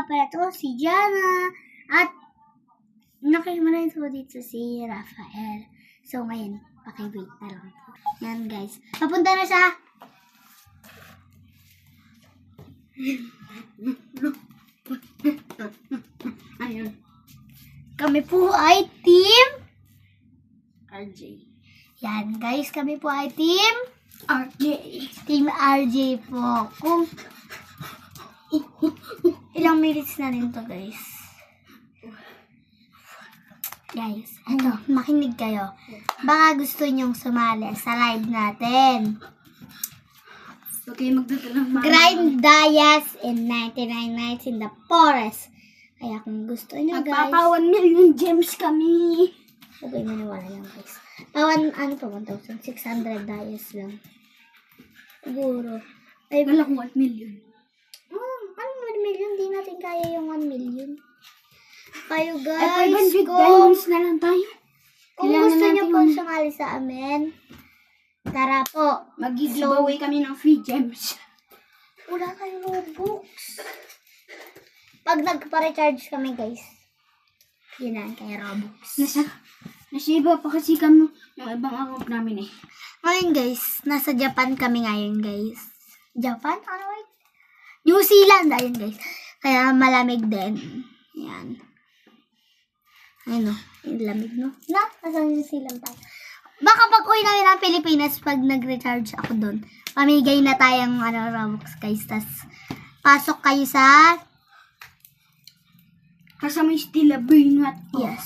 pala to, si Jana. At nakikita rin po dito si Rafael. So, ngayon, pakibait na lang po. Yan, guys. Papunta na siya. Ayun. Kami po ay Team RJ. Yan, guys. Kami po ay Team RJ. Team RJ po. Kung ilang minutes na rin to, guys. Guys, makinig kayo. Baka gusto nyong sumali sa live natin. Okay, magdadalang mama. Grind Dias in 99 Nights in the Forest. Kaya kung gusto nyo, guys. Magpapa 1 million gems kami. Okay, maniwala lang, guys. 1,600 Dias lang. Siguro. Ay, Wala kong 1 million. Anong 1 million? Di natin kaya yung 1 million. Kayo, Ay, guys. 500 diamonds na lang tayo. Kung Kailangan gusto nyo natin po sumali sa amin, tara po. Mag-giveaway kami ng free gems. Wala kayong Robux. Pag nagpa-recharge kami, guys, yun na kay Robux. Nasa iba pa kasi kami yung ibang account namin eh. Ngayon, guys, nasa Japan kami ngayon, guys. Japan? Ano ba? New Zealand, ayun, guys. Kaya malamig din. Yan. Ayun, no? Yung lamig, no? Nasa New Zealand tayo. Baka pag uwi namin ng Pilipinas, pag nag-recharge ako doon, pamigay na tayong Robux, guys. Tas pasok kayo sa... Kasama yung Stila Brain Rat po. Yes.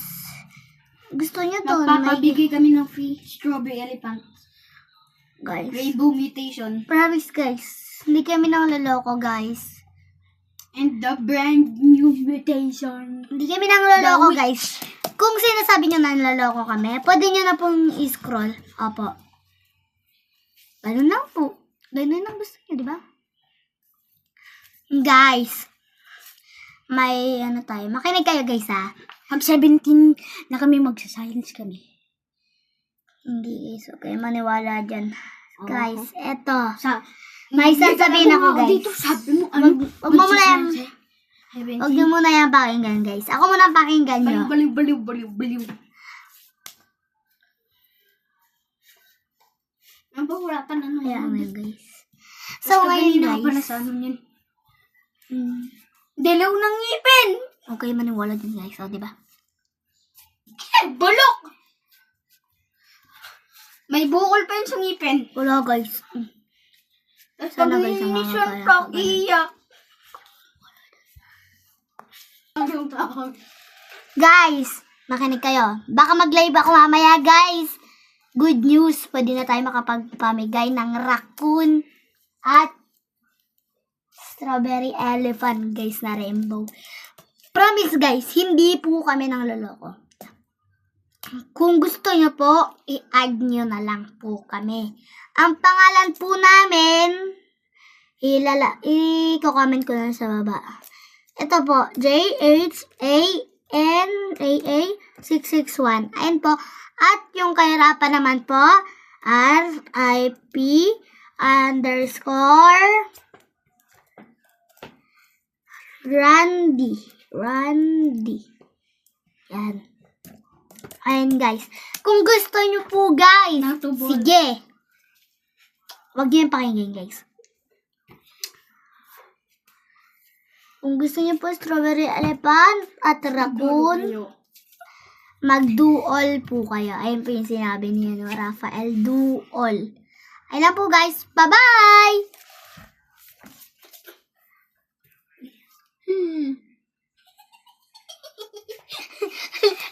Gusto nyo to? Magpapabigay kami ng free Strawberry Elephant. Guys. Rainbow Mutation. Promise, guys. Hindi kami nang loloko, guys. And the brand new mutation. Hindi kami nang loloko, guys. Kung sinasabi nyo na naloloko kami, pwede nyo na pong i-scroll. Opo. Ganun lang po. Ganun lang gusto nyo, di ba? Guys. May tayo. Makinig kayo, guys, ha? Pag 17 na kami, magsa-silence kami. Hindi, guys. Okay, maniwala dyan. Guys, eto. May sasabihin ako, guys. Dito, sabi mo, ano? Huwag mo muna yan. Huwag nyo muna yan pakinggan, guys. Ako muna pakinggan nyo. Baliw. Ang pahurapan, ano? Ayan, guys. So, ngayon, guys. Para sa ano yun? Dalaw ng ngipin! Okay, maniwala dyan, guys. O, diba? Bulok! May bukol pa yun sa ngipin. Wala, guys. Sana, guys, ang mga kaya ko. Iyak. Guys, makinig kayo. Baka mag-live ako mamaya, guys. Good news. Pwede na tayo makapagpamigay ng raccoon at strawberry elephant, guys, na rainbow. Promise, guys, hindi po kami nang loloko. Kung gusto nyo po, i-add nyo na lang po kami. Ang pangalan po namin, i-comment ko na sa baba. Ito po, JHANAA661. Ayan po. At yung kahirapan naman po, RIP_Randy. Yan. Ayan, guys. Kung gusto nyo po, guys, sige. Huwag nyo yung pakinggan, guys. Kung gusto niyo po strawberry elephant at raccoon, mag-do-all po kayo. Ayun po yung sinabi niya, no? Rafael, do-all. Ayun lang po, guys. Bye-bye!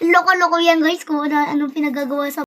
Loko-loko yan, guys, kung anong pinagagawa sa